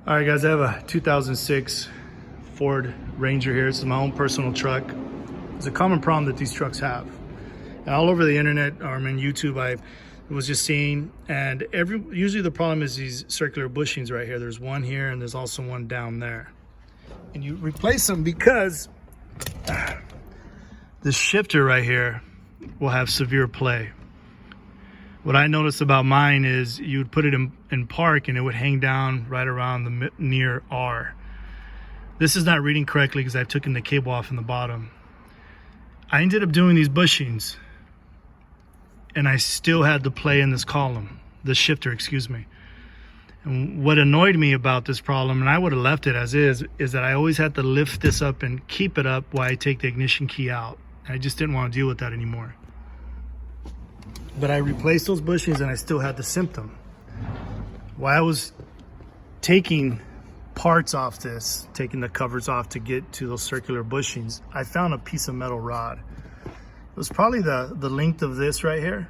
All right, guys, I have a 2006 Ford Ranger here. This is my own personal truck. It's a common problem that these trucks have. And all over the internet, or in YouTube, I was just seeing, and usually the problem is these circular bushings right here. There's one here, and there's also one down there. And you replace them because this shifter right here will have severe play. What I noticed about mine is you would put it in park and it would hang down right around the near R. This is not reading correctly because I've taken the cable off in the bottom. I ended up doing these bushings and I still had the play in this column, the shifter, excuse me. And what annoyed me about this problem, and I would have left it as is that I always had to lift this up and keep it up while I take the ignition key out. And I just didn't want to deal with that anymore. But I replaced those bushings and I still had the symptom. While I was taking parts off this, taking the covers off to get to those circular bushings, I found a piece of metal rod. It was probably the length of this right here,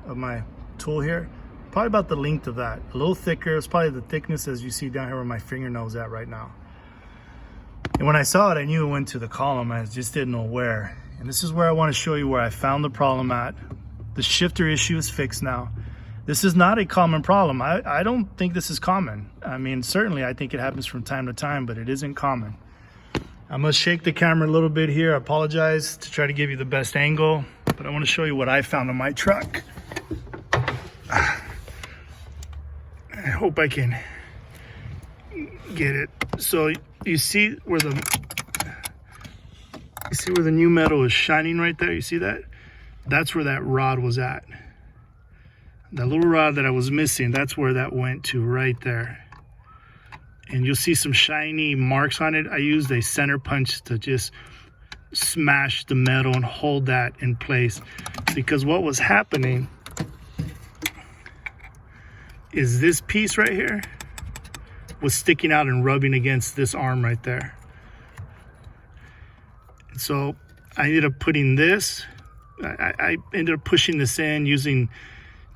of my tool here. Probably about the length of that. A little thicker. It's probably the thickness as you see down here where my fingernail's at right now. And when I saw it, I knew it went to the column. I just didn't know where. And this is where I want to show you where I found the problem at. The shifter issue is fixed now. This is not a common problem. I don't think this is common. I mean, certainly I think it happens from time to time, but it isn't common. I'm gonna shake the camera a little bit here. I apologize to try to give you the best angle, but I want to show you what I found on my truck. I hope I can get it. So you see where the new metal is shining right there? You see that? That's where that rod was at. That little rod that I was missing, that's where that went to right there. And you'll see some shiny marks on it. I used a center punch to just smash the metal and hold that in place. Because what was happening is this piece right here was sticking out and rubbing against this arm right there. And so I ended up putting this, I ended up pushing this in using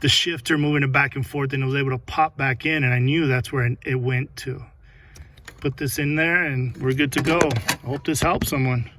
the shifter, moving it back and forth, and it was able to pop back in, and I knew that's where it went to. Put this in there and we're good to go. I hope this helps someone.